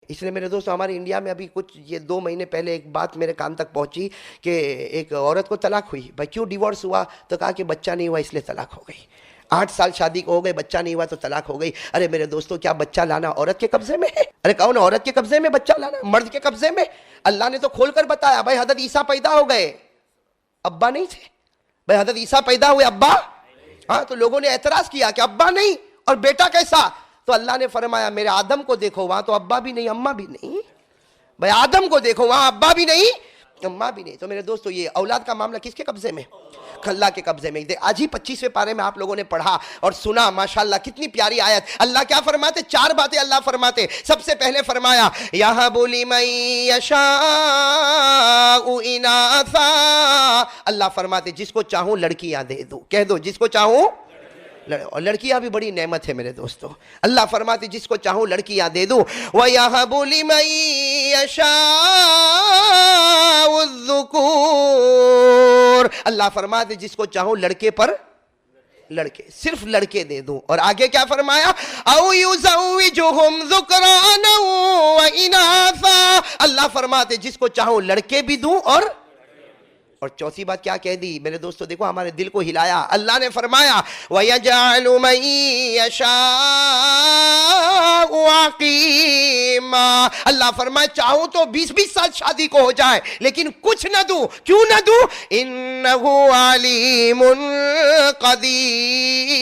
اس لیے میرے دوستو ہمارے انڈیا میں ابھی کچھ یہ 2 مہینے پہلے ایک بات میرے کان تک پہنچی کہ ایک عورت کو طلاق ہوئی. بھائی کیوں ڈیورس ہوا؟ تو کہا کہ بچہ نہیں ہوا اس لیے طلاق ہو گئی. 8 سال شادی کو ہو گئے, بچہ نہیں ہوا تو طلاق ہو گئی. ارے میرے دوستو کیا بچہ لانا عورت کے قبضے میں ہے؟ ارے کون عورت کے قبضے میں بچہ لانا؟ مرد کے قبضے میں. اللہ نے تو کھول کر بتایا. بھائی حضرت عیسیٰ پیدا ہو گئے, ابا نہیں تھے. بھائی حضرت عیسیٰ پیدا ہوئے, ابا ہاں. تو لوگوں نے اعتراض کیا کہ ابا نہیں اور بیٹا کیسا؟ تو اللہ نے فرمایا میرے آدم کو دیکھو, وہاں تو ابا بھی نہیں اماں بھی نہیں. بھائی آدم کو دیکھو, وہاں ابا بھی نہیں اماں بھی نہیں. تو میرے دوستو یہ اولاد کا معاملہ کس کے قبضے میں؟ اللہ کے قبضے میں. آج ہی 25ویں پارے میں آپ لوگوں نے پڑھا اور سنا, ماشاءاللہ کتنی پیاری آیت. اللہ کیا فرماتے؟ 4 باتیں اللہ فرماتے. سب سے پہلے فرمایا یَهَبُ لِمَن يَشَاءُ إِنَاثًا. اللہ فرماتے جس کو چاہوں لڑکیاں دے دوں. کہہ دو جس کو چاہوں. اور لڑکیاں بھی بڑی نعمت ہے میرے دوستو. اللہ فرماتے جس کو چاہوں لڑکیاں دے دوں. وَيَهَبُ لِمَن يَشَاءُ الذُّكُورَ. اللہ فرماتے جس کو چاہوں لڑکے پر لڑکے, صرف لڑکے دے دوں. اور آگے کیا فرمایا؟ اَوْ يُزَوِّجُهُمْ ذُكْرَانًا وَإِنَاثًا. اللہ فرماتے جس کو چاہوں لڑکے بھی دوں اور چوتھی بات کیا کہہ دی میرے دوستو؟ دیکھو ہمارے دل کو ہلایا. اللہ نے فرمایا وَيَجْعَلُ مَن يَشَاءُ عَقِيمًا. اللہ فرمائے چاہوں تو 20 سال شادی کو ہو جائے لیکن کچھ نہ دوں. کیوں نہ دوں؟ إِنَّهُ عَلِيمٌ قَدِيرٌ.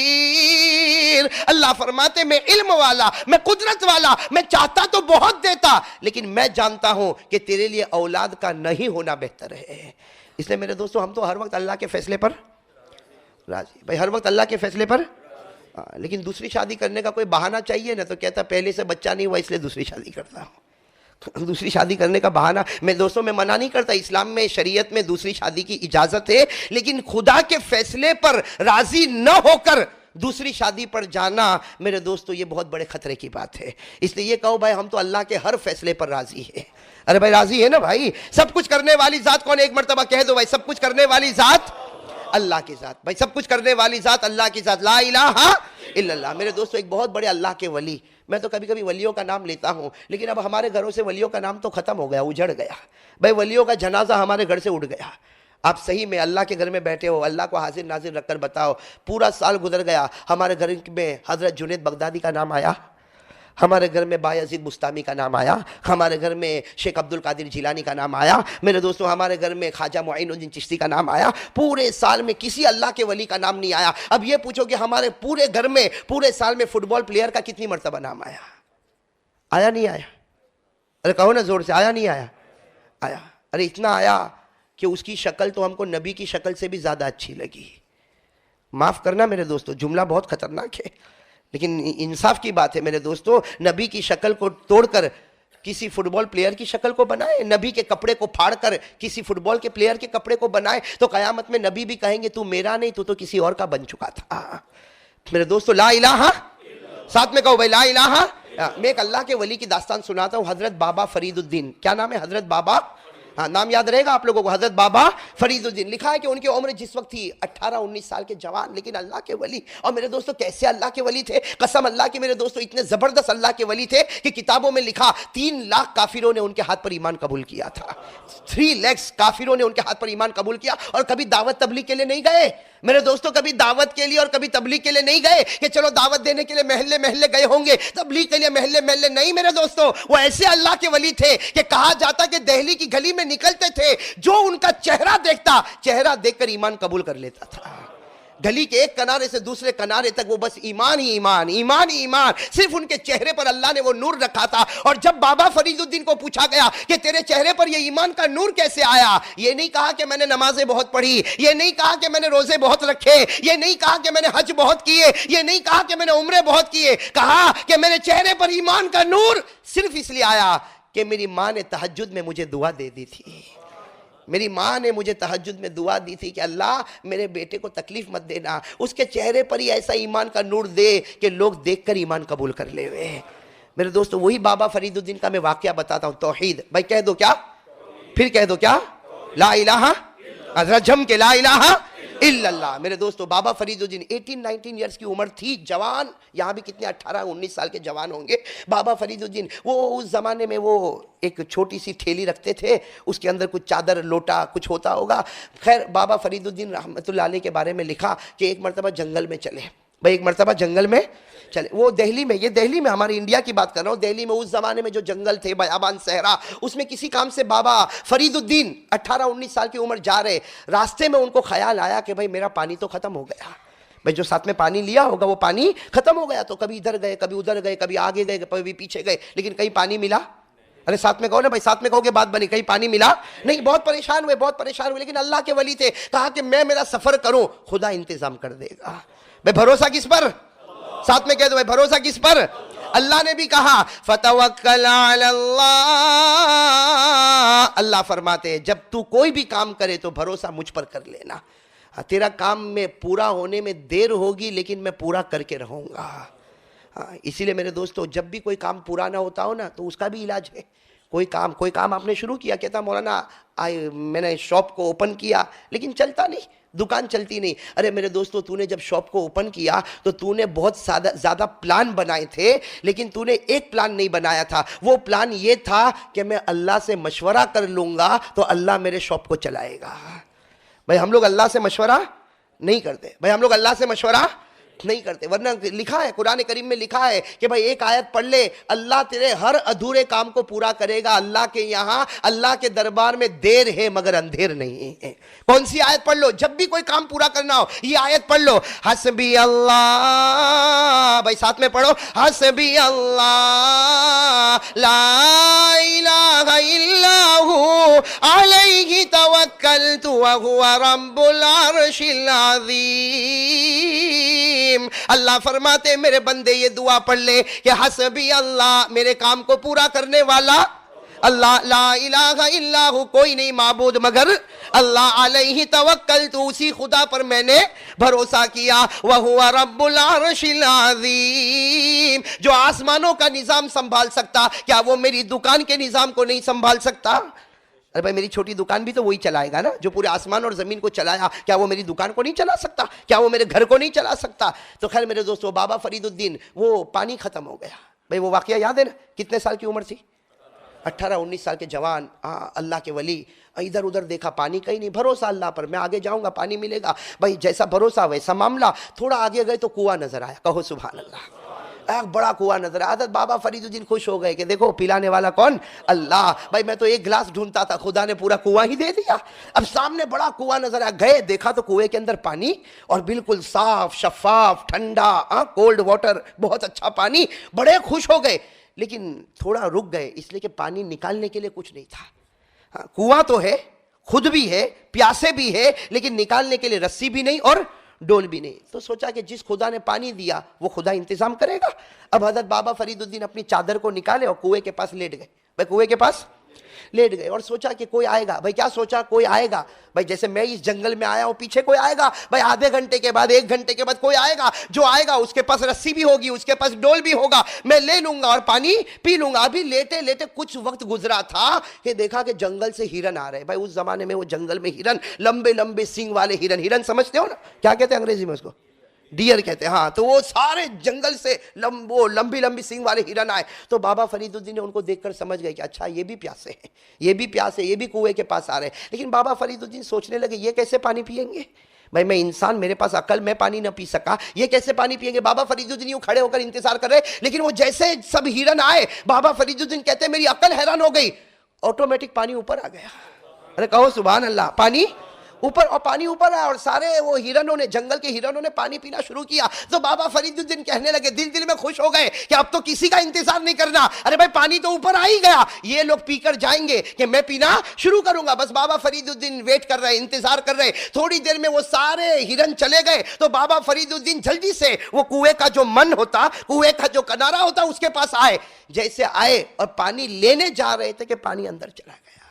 اللہ فرماتے میں علم والا, میں قدرت والا, میں چاہتا تو بہت دیتا لیکن میں جانتا ہوں کہ تیرے لیے اولاد کا نہیں ہونا بہتر ہے. اس لیے میرے دوستو ہم تو ہر وقت اللہ کے فیصلے پر راضی. بھائی ہر وقت اللہ کے فیصلے پر لیکن دوسری شادی کرنے کا کوئی بہانہ چاہیے نا, تو کہتا پہلے سے بچہ نہیں ہوا اس لیے دوسری شادی کرتا ہوں. دوسری شادی کرنے کا بہانہ میں دوستوں میں منع نہیں کرتا. اسلام میں شریعت میں دوسری شادی کی اجازت ہے لیکن خدا کے فیصلے پر راضی نہ ہو کر دوسری شادی پر جانا میرے دوستو یہ بہت بڑے خطرے کی بات ہے. اس لیے یہ کہو بھائی ہم تو اللہ کے ہر فیصلے پر راضی ہیں. ارے بھائی راضی ہے نا بھائی؟ سب کچھ کرنے والی ذات کون ہے؟ ایک مرتبہ کہہ دو بھائی, سب کچھ کرنے والی ذات اللہ کی ذات. بھائی سب کچھ کرنے والی ذات اللہ کی ذات, لا الہ الا اللہ. میرے دوستو ایک بہت بڑے اللہ کے ولی, میں تو کبھی کبھی ولیوں کا نام لیتا ہوں لیکن اب ہمارے گھروں سے ولیوں کا نام تو ختم ہو گیا, اجڑ گیا. بھائی ولیوں کا جنازہ ہمارے گھر سے اٹھ گیا. آپ صحیح میں اللہ کے گھر میں بیٹھے ہو, اللہ کو حاضر ناظر رکھ کر بتاؤ, پورا سال گزر گیا, ہمارے گھر میں حضرت جنید بغدادی کا نام آیا, ہمارے گھر میں بایزید بستامی کا نام آیا, ہمارے گھر میں شیخ عبد القادر جیلانی کا نام آیا, میرے دوستو ہمارے گھر میں خواجہ معین الدین چشتی کا نام آیا. پورے سال میں کسی اللہ کے ولی کا نام نہیں آیا. اب یہ پوچھو کہ ہمارے پورے گھر میں پورے سال میں فٹ بال پلیئر کا کتنی مرتبہ نام آیا؟ آیا نہیں آیا؟ ارے کہو نا زور سے, آیا نہیں آیا؟ آیا. ارے اتنا آیا کہ اس کی شکل تو ہم کو نبی کی شکل سے بھی زیادہ اچھی لگی. معاف کرنا میرے دوستو جملہ بہت خطرناک ہے لیکن انصاف کی بات ہے میرے دوستو. نبی کی شکل کو توڑ کر کسی فٹ بال پلیئر کی شکل کو بنائے, نبی کے کپڑے کو پھاڑ کر کسی فٹ بال کے پلیئر کے کپڑے کو بنائے تو قیامت میں نبی بھی کہیں گے تو میرا نہیں, تو کسی اور کا بن چکا تھا. میرے دوستو لا الہ, ساتھ میں کہو بھائی لا الہ. میں ایک اللہ کے ولی کی داستان سناتا ہوں. حضرت بابا فرید الدین, کیا نام ہے؟ حضرت بابا, ہاں نام یاد رہے گا آپ لوگوں کو, حضرت بابا فرید الدین. لکھا ہے کہ ان کی عمر جس وقت تھی 18-19 سال کے جوان, لیکن اللہ کے ولی. اور میرے دوستو کیسے اللہ کے ولی تھے؟ قسم اللہ کی میرے دوستو اتنے زبردست اللہ کے ولی تھے کہ کتابوں میں لکھا 3 لاکھ کافروں نے ان کے ہاتھ پر ایمان قبول کیا تھا. 3 لاکھ کافروں نے ان کے ہاتھ پر ایمان قبول کیا. اور کبھی دعوت تبلیغ کے لیے نہیں گئے میرے دوستو, کبھی دعوت کے لیے اور کبھی تبلیغ کے لیے نہیں گئے کہ چلو دعوت دینے کے لیے محلے محلے گئے ہوں گے, تبلیغ کے لیے محلے محلے نہیں. میرے دوستو وہ ایسے اللہ کے ولی تھے کہ کہا جاتا کہ دہلی کی گلی میں نکلتے تھے, جو ان کا چہرہ دیکھتا, چہرہ دیکھ کر ایمان قبول کر لیتا تھا. گلی کے ایک کنارے سے دوسرے کنارے تک وہ بس ایمان ہی ایمان, ایمان ہی ایمان. صرف ان کے چہرے پر اللہ نے وہ نور رکھا تھا. اور جب بابا فرید الدین کو پوچھا گیا کہ تیرے چہرے پر یہ ایمان کا نور کیسے آیا, یہ نہیں کہا کہ میں نے نمازیں بہت پڑھی, یہ نہیں کہا کہ میں نے روزے بہت رکھے, یہ نہیں کہا کہ میں نے حج بہت کیے, یہ نہیں کہا کہ میں نے عمرے بہت کیے. کہا کہ میرے چہرے پر ایمان کا نور صرف اس لیے آیا کہ میری ماں نے تہجد میں مجھے دعا دے دی تھی. میری ماں نے مجھے تہجد میں دعا دی تھی کہ اللہ میرے بیٹے کو تکلیف مت دینا, اس کے چہرے پر ہی ایسا ایمان کا نور دے کہ لوگ دیکھ کر ایمان قبول کر لے ہوئے. میرے دوستو وہی بابا فرید الدین کا میں واقعہ بتاتا ہوں. توحید, بھائی کہہ دو کیا, پھر کہہ دو کیا, لا الہ, حضرت جم کے لا الہ الا اللہ۔ میرے دوستو، بابا فرید الدین 18-19 ایئرس کی عمر تھی، جوان، یہاں بھی کتنے 18-19 سال کے جوان ہوں گے۔ بابا فرید الدین وہ اس زمانے میں وہ ایک چھوٹی سی ٹھیلی رکھتے تھے، اس کے اندر کچھ چادر لوٹا کچھ ہوتا ہوگا۔ خیر، بابا فرید الدین رحمۃ اللہ علیہ کے بارے میں لکھا کہ ایک مرتبہ جنگل میں چلے، بھائی ایک مرتبہ جنگل میں چلے، وہ دہلی میں، یہ دہلی میں، ہمارے انڈیا کی بات کر رہا ہوں، دہلی میں اس زمانے میں جو جنگل تھے، بیابان صحرا، اس میں کسی کام سے بابا فرید الدین 18-19 سال کی عمر جا رہے، راستے میں ان کو خیال آیا کہ بھائی میرا پانی تو ختم ہو گیا، بھائی جو ساتھ میں پانی لیا ہوگا وہ پانی ختم ہو گیا، تو کبھی ادھر گئے کبھی ادھر گئے، کبھی آگے گئے کبھی پیچھے گئے، لیکن کہیں پانی ملا؟ ارے ساتھ میں کہو نا بھائی، ساتھ میں کہو کہ بات بنی، کہیں پانی ملا نہیں؟ بہت پریشان ہوئے، لیکن اللہ کے ولی تھے، کہا کہ میں میرا سفر کروں، خدا انتظام کر دے گا۔ بھائی بھروسہ کس پر؟ ساتھ میں کہہ دو بھائی، بھروسہ کس پر؟ اللہ نے بھی کہا فَتَوَكَّلْ عَلَى اللَّهِ، اللہ فرماتے ہیں جب تو کوئی بھی کام کرے تو بھروسہ مجھ پر کر لینا، تیرا کام میں پورا ہونے میں دیر ہوگی لیکن میں پورا کر کے رہوں گا۔ اسی لیے میرے دوستو، جب بھی کوئی کام پورا نہ ہوتا ہو نا تو اس کا بھی علاج ہے۔ کوئی کام آپ نے شروع کیا، کہتا مولانا میں نے شاپ کو اوپن کیا لیکن چلتا نہیں، دکان چلتی نہیں۔ ارے میرے دوستو، تو نے جب شاپ کو اوپن کیا تو تو نے بہت زیادہ پلان بنائے تھے، لیکن تو نے ایک پلان نہیں بنایا تھا، وہ پلان یہ تھا کہ میں اللہ سے مشورہ کر لوں گا تو اللہ میرے شاپ کو چلائے گا۔ بھائی ہم لوگ اللہ سے مشورہ نہیں کرتے، بھائی ہم لوگ اللہ سے مشورہ نہیں کرتے، ورنہ لکھا ہے قرآن کریم میں، لکھا ہے کہ بھائی ایک آیت پڑھ لے، اللہ تیرے ہر ادھورے کام کو پورا کرے گا۔ اللہ کے یہاں، اللہ کے دربار میں دیر ہے مگر اندھیر نہیں ہے۔ کون سی آیت پڑھ لو؟ جب بھی کوئی کام پورا کرنا ہو یہ آیت پڑھ لو، حسبی اللہ، بھائی ساتھ میں پڑھو، حسبی اللہ لا الہ الا ہو علیہ توکلت وہو رب العرش العظیم۔ اللہ فرماتے میرے بندے یہ دعا پڑھ لے کہ حسبی اللہ، میرے کام کو پورا کرنے والا اللہ، لا الہ الا ہو، کوئی نہیں معبود مگر اللہ، علیہ توکلت، اسی خدا پر میں نے بھروسہ کیا، وہو رب العرش العظیم، جو آسمانوں کا نظام سنبھال سکتا، کیا وہ میری دکان کے نظام کو نہیں سنبھال سکتا؟ ارے بھائی میری چھوٹی دکان بھی تو وہی چلائے گا نا، جو پورے آسمان اور زمین کو چلایا، کیا وہ میری دکان کو نہیں چلا سکتا؟ کیا وہ میرے گھر کو نہیں چلا سکتا؟ تو خیر میرے دوستو، بابا فرید الدین وہ پانی ختم ہو گیا، بھائی وہ واقعہ یاد ہے نا؟ کتنے سال کی عمر تھی؟ 18-19 سال کے جوان، اللہ کے ولی، ادھر ادھر دیکھا پانی کہیں نہیں، بھروسہ اللہ پر، میں آگے جاؤں گا پانی ملے گا، بھائی جیسا بھروسہ ویسا معاملہ۔ تھوڑا آگے گئے تو کنواں نظر آیا، کہو سبحان اللہ، ایک بڑا کنواں نظر آیا۔ حضرت بابا فرید الدین خوش ہو گئے کہ دیکھو پلانے والا کون؟ اللہ، بھائی میں تو ایک گلاس ڈھونڈتا تھا، خدا نے پورا کنواں ہی دے دیا۔ اب سامنے بڑا کنواں نظر آیا، گئے دیکھا تو کنویں کے اندر پانی، اور بالکل صاف شفاف ٹھنڈا کولڈ واٹر، بہت اچھا پانی، بڑے خوش ہو گئے۔ لیکن تھوڑا رک گئے، اس لیے کہ پانی نکالنے کے لیے کچھ نہیں تھا۔ کنواں تو ہے، خود بھی ہے، پیاسے بھی ہے، لیکن نکالنے کے لیے رسی بھی نہیں اور ڈول بھی نہیں۔ تو سوچا کہ جس خدا نے پانی دیا وہ خدا انتظام کرے گا۔ اب حضرت بابا فرید الدین اپنی چادر کو نکالے اور کنویں کے پاس لیٹ گئے، بھائی کنویں کے پاس لیٹ گئے، اور سوچا کہ کوئی آئے گا۔ بھائی کیا سوچا؟ کوئی آئے گا، بھائی جیسے میں اس جنگل میں آیا ہوں پیچھے کوئی آئے گا، بھائی آدھے گھنٹے کے بعد، 1 گھنٹے کے بعد کوئی آئے گا، جو آئے گا اس کے پاس رسی بھی ہوگی، اس کے پاس ڈول بھی ہوگا، میں لے لوں گا اور پانی پی لوں گا۔ ابھی لیٹے لیٹے کچھ وقت گزرا تھا کہ دیکھا کہ جنگل سے ہرن آ رہے۔ بھائی اس زمانے میں وہ جنگل میں ہرن، لمبے لمبے سینگ والے ہرن، ہرن سمجھتے ہو نا کیا کہتے ہیں انگریزی میں اس کو؟ ڈیئر کہتے ہیں، ہاں۔ تو وہ سارے جنگل سے لمبی لمبی سینگ والے ہرن آئے، تو بابا فرید الدین نے ان کو دیکھ کر سمجھ گئے کہ اچھا یہ بھی پیاسے ہیں، یہ بھی پیاسے، یہ بھی کنویں کے پاس آ رہے ہیں۔ لیکن بابا فرید الدین سوچنے لگے یہ کیسے پانی پیئیں گے؟ بھائی میں انسان، میرے پاس عقل، میں پانی نہ پی سکا، یہ کیسے پانی پیئیں گے؟ بابا فرید الدین یوں کھڑے ہو کر انتظار کر رہے، لیکن وہ جیسے سب ہرن آئے، بابا فرید الدین کہتے میری عقل حیران ہو گئی، آٹومیٹک پانی اوپر آ گیا۔ ارے کہو سبحان اللہ، پانی اوپر، اور پانی اوپر آیا، اور سارے وہ ہرنوں نے، جنگل کے ہرنوں نے پانی پینا شروع کیا۔ تو بابا فرید الدین کہنے لگے، دل میں خوش ہو گئے کہ اب تو کسی کا انتظار نہیں کرنا، ارے بھائی پانی تو اوپر آ ہی گیا، یہ لوگ پی کر جائیں گے کہ میں پینا شروع کروں گا۔ بس بابا فرید الدین ویٹ کر رہے، انتظار کر رہے۔ تھوڑی دیر میں وہ سارے ہرن چلے گئے، تو بابا فرید الدین جلدی سے وہ کنویں کا جو من ہوتا، کنویں کا جو کنارہ ہوتا، اس کے پاس آئے۔ جیسے آئے اور پانی لینے جا رہے تھے کہ پانی اندر چلا گیا۔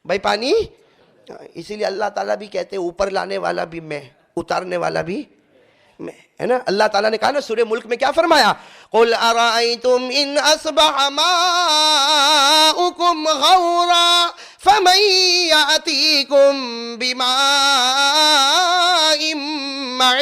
بھائی پانی، اسی لیے اللہ تعالیٰ بھی کہتے ہیں اوپر لانے والا بھی میں، اتارنے والا بھی میں، ہے نا؟ اللہ تعالیٰ نے کہا نا سورہ ملک میں، کیا فرمایا؟ قُلْ أَرَأَيْتُمْ إِنْ أَصْبَحَ مَاؤُكُمْ غَوْرًا فَمَنْ يَأْتِيكُمْ بِمَاءٍ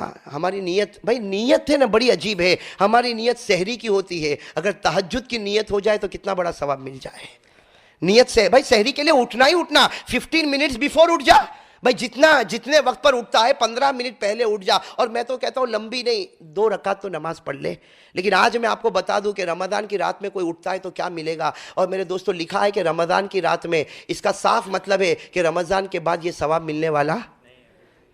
ہاں ہماری نیت، بھائی نیت ہے نا بڑی عجیب ہے. ہماری نیت سحری کی ہوتی ہے، اگر تہجد کی نیت ہو جائے تو کتنا بڑا ثواب مل جائے. نیت سے بھائی سحری کے لیے اٹھنا ہی اٹھنا، 15 منٹس بیفور اٹھ جا. بھائی جتنے وقت پر اٹھتا ہے 15 منٹ پہلے اٹھ جا. اور میں تو کہتا ہوں لمبی نہیں، 2 رکعت تو نماز پڑھ لے. لیکن آج میں آپ کو بتا دوں کہ رمضان کی رات میں کوئی اٹھتا ہے تو کیا ملے گا. اور میرے دوستوں لکھا ہے کہ رمضان کی رات میں، اس کا صاف مطلب ہے کہ رمضان کے بعد یہ ثواب ملنے والا.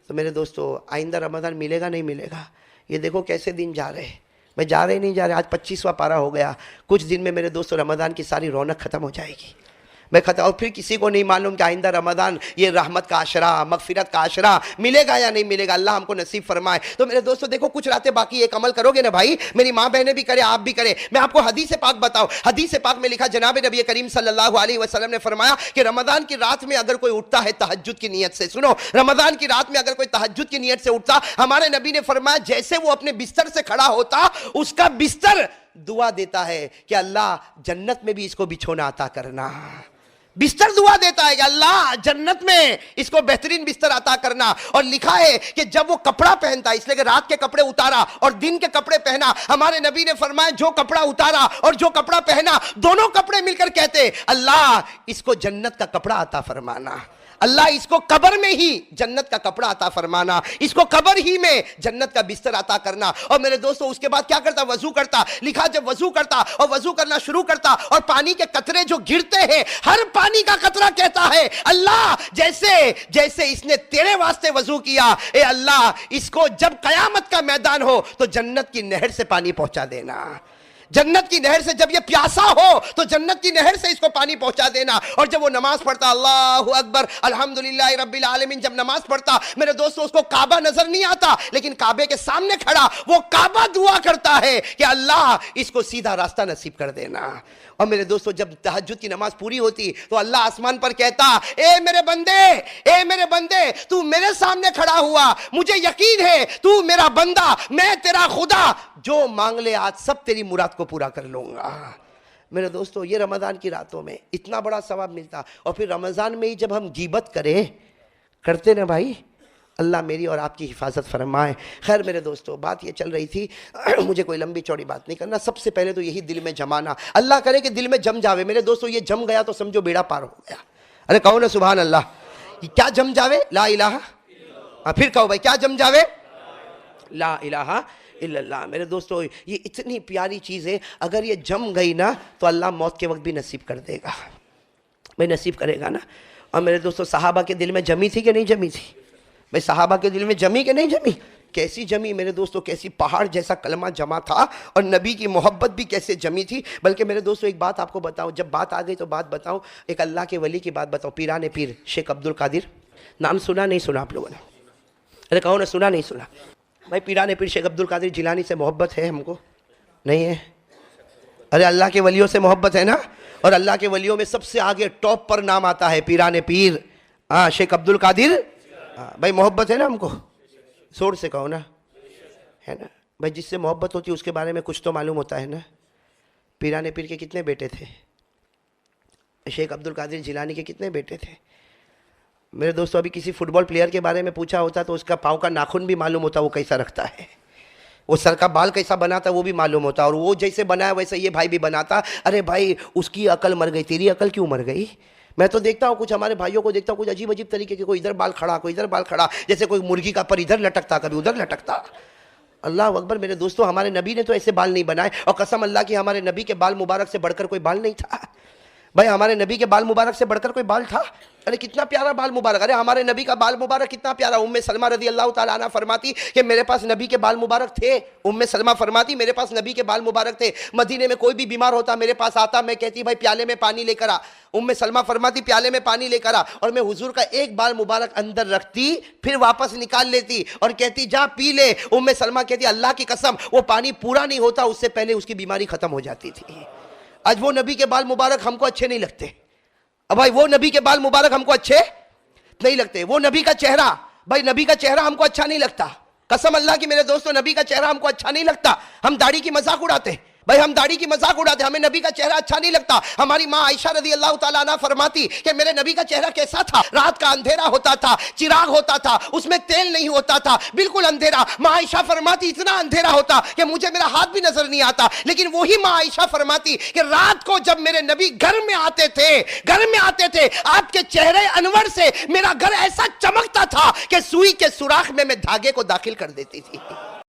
تو میرے دوستو آئندہ رمضان ملے گا نہیں ملے گا. یہ دیکھو کیسے دن جا رہے ہیں. میں جا رہے نہیں جا رہے. آج 25واں پارہ ہو گیا. کچھ دن میں میرے دوستو رمضان کی ساری رونق ختم ہو جائے گی. میں اور پھر کسی کو نہیں معلوم کہ آئندہ رمضان یہ رحمت کا عشرہ، مغفرت کا عشرہ ملے گا یا نہیں ملے گا. اللہ ہم کو نصیب فرمائے. تو میرے دوستو دیکھو کچھ راتیں باقی، ایک عمل کرو گے نا بھائی، میری ماں بہنیں بھی کرے، آپ بھی کرے. میں آپ کو حدیث پاک بتاؤں. حدیث پاک میں لکھا جناب نبی کریم صلی اللہ علیہ وسلم نے فرمایا کہ رمضان کی رات میں اگر کوئی اٹھتا ہے تہجد کی نیت سے، سنو، رمضان کی رات میں اگر کوئی تہجد کی نیت سے اٹھتا، ہمارے نبی نے فرمایا جیسے وہ اپنے بستر سے کھڑا ہوتا، اس کا بستر دعا دیتا ہے کہ اللہ جنت میں بھی اس کو بچھونا عطا کرنا. بستر دعا دیتا ہے کہ اللہ جنت میں اس کو بہترین بستر عطا کرنا. اور لکھا ہے کہ جب وہ کپڑا پہنتا، اس لیے کہ رات کے کپڑے اتارا اور دن کے کپڑے پہنا، ہمارے نبی نے فرمایا جو کپڑا اتارا اور جو کپڑا پہنا، دونوں کپڑے مل کر کہتے اللہ اس کو جنت کا کپڑا عطا فرمانا، اللہ اس کو قبر میں ہی جنت کا کپڑا عطا فرمانا، اس کو قبر ہی میں جنت کا بستر عطا کرنا. اور میرے دوستو اس کے بعد کیا کرتا؟ وضو کرتا. لکھا جب وضو کرتا اور وضو کرنا شروع کرتا اور پانی کے قطرے جو گرتے ہیں، ہر پانی کا قطرہ کہتا ہے اللہ جیسے اس نے تیرے واسطے وضو کیا، اے اللہ اس کو جب قیامت کا میدان ہو تو جنت کی نہر سے پانی پہنچا دینا. جنت کی نہر سے جب یہ پیاسا ہو تو جنت کی نہر سے اس کو پانی پہنچا دینا. اور جب وہ نماز پڑھتا، اللہ اکبر الحمدللہ رب العالمین، جب نماز پڑھتا میرے دوستو اس کو کعبہ نظر نہیں آتا، لیکن کعبے کے سامنے کھڑا وہ کعبہ دعا کرتا ہے کہ اللہ اس کو سیدھا راستہ نصیب کر دینا. اور میرے دوستو جب تہجد کی نماز پوری ہوتی تو اللہ آسمان پر کہتا اے میرے بندے تو میرے سامنے کھڑا ہوا، مجھے یقین ہے تو میرا بندہ، میں تیرا خدا، جو مانگ لے آج سب تیری مراد کو پورا کر لوں گا. میرے دوستو یہ رمضان کی راتوں میں اتنا بڑا ثواب ملتا. اور پھر رمضان میں ہی جب ہم غیبت کرتے نا بھائی، اللہ میری اور آپ کی حفاظت فرمائے. خیر میرے دوستو بات یہ چل رہی تھی، مجھے کوئی لمبی چوڑی بات نہیں کرنا. سب سے پہلے تو یہی دل میں جمانا، اللہ کرے کہ دل میں جم جاوے. میرے دوستو یہ جم گیا تو سمجھو بیڑا پار ہو گیا. ارے کہو نا سبحان اللہ. کیا جم جاوے؟ لا الہ. پھر کہو بھائی کیا جم جاوے؟ لا الہ الا اللہ. میرے دوستو یہ اتنی پیاری چیز ہے، اگر یہ جم گئی نا تو اللہ موت کے وقت بھی نصیب کر دے گا. میں نصیب کرے گا نا. اور میرے دوستو صحابہ کے دل میں جمی تھی کہ نہیں جمی تھی؟ بھائی صحابہ کے دل میں جمی کہ نہیں جمی؟ کیسی جمی میرے دوستو، کیسی پہاڑ جیسا کلمہ جمع تھا، اور نبی کی محبت بھی کیسے جمی تھی. بلکہ میرے دوستو ایک بات آپ کو بتاؤں، جب بات آ گئی تو بات بتاؤں، ایک اللہ کے ولی کی بات بتاؤں. پیران پیر شیخ عبد القادر، نام سنا نہیں سنا آپ لوگوں نے؟ ارے کہو نا سنا نہیں سنا؟ بھائی پیران پیر شیخ عبد القادر جیلانی سے محبت ہے ہم کو؟ نہیں ہے؟ ارے اللہ کے ولیوں سے محبت ہے نا. اور اللہ کے ولیوں میں سب سے آگے ٹاپ پر نام آتا ہے پیران پیر شیخ عبد القادر. بھائی محبت ہے نا ہم کو؟ زور سے کہو نا، ہے نا؟ بھائی جس سے محبت ہوتی ہے اس کے بارے میں کچھ تو معلوم ہوتا ہے نا. پیران پیر کے کتنے بیٹے تھے؟ شیخ عبد القادر جیلانی کے کتنے بیٹے تھے؟ میرے دوستو ابھی کسی فٹ بال پلیئر کے بارے میں پوچھا ہوتا تو اس کا پاؤں کا ناخن بھی معلوم ہوتا وہ کیسا رکھتا ہے، وہ سر کا بال کیسا بناتا وہ بھی معلوم ہوتا، اور وہ جیسے بنایا ویسے یہ بھائی بھی بناتا. ارے بھائی اس کی عقل مر گئی، تیری عقل کیوں مر گئی؟ میں تو دیکھتا ہوں کچھ ہمارے بھائیوں کو دیکھتا ہوں کچھ عجیب طریقے کے، کوئی ادھر بال کھڑا کوئی ادھر بال کھڑا، جیسے کوئی مرغی کا پر ادھر لٹکتا کبھی ادھر لٹکتا. اللہ اکبر. میرے دوستو ہمارے نبی نے تو ایسے بال نہیں بنائے، اور قسم اللہ کی ہمارے نبی کے بال مبارک سے بڑھ کر کوئی بال نہیں تھا. بھائی ہمارے نبی کے بال مبارک سے بڑھ کر کوئی بال تھا؟ ارے کتنا پیارا بال مبارک. ارے ہمارے نبی کا بال مبارک کتنا پیارا. ام سلمہ رضی اللہ تعالیٰ عنہ فرماتی کہ میرے پاس نبی کے بال مبارک تھے. ام سلمہ فرماتی میرے پاس نبی کے بال مبارک تھے. مدینے میں کوئی بھی بیمار ہوتا میرے پاس آتا، میں کہتی بھائی پیالے میں پانی لے کر آ. ام سلمہ فرماتی پیالے میں پانی لے کر آ، اور میں حضور کا ایک بال مبارک اندر رکھتی، پھر واپس نکال لیتی اور کہتی جا پی لے. ام سلمہ کہتی اللہ کی قسم وہ پانی پورا نہیں ہوتا اس سے پہلے اس کی بیماری ختم ہو جاتی تھی. آج وہ نبی کے بال مبارک ہم کو اچھے نہیں لگتے. اب بھائی وہ نبی کے بال مبارک ہم کو اچھے نہیں لگتے. وہ نبی کا چہرہ، بھائی نبی کا چہرہ ہم کو اچھا نہیں لگتا. قسم اللہ کی میرے دوستو نبی کا چہرہ ہم کو اچھا نہیں لگتا. ہم داڑھی کی مذاق اڑاتے ہیں. بھائی ہم داڑھی کی مذاق اڑاتے، ہمیں نبی کا چہرہ اچھا نہیں لگتا. ہماری ماں عائشہ رضی اللہ تعالیٰ عنہ فرماتی کہ میرے نبی کا چہرہ کیسا تھا، رات کا اندھیرا ہوتا تھا، چراغ ہوتا تھا، اس میں تیل نہیں ہوتا تھا، بالکل اندھیرا. ماں عائشہ فرماتی اتنا اندھیرا ہوتا کہ مجھے میرا ہاتھ بھی نظر نہیں آتا. لیکن وہی ماں عائشہ فرماتی کہ رات کو جب میرے نبی گھر میں آتے تھے آپ کے چہرے انور سے میرا گھر ایسا چمکتا تھا کہ سوئی کے سوراخ میں دھاگے کو داخل کر دیتی تھی.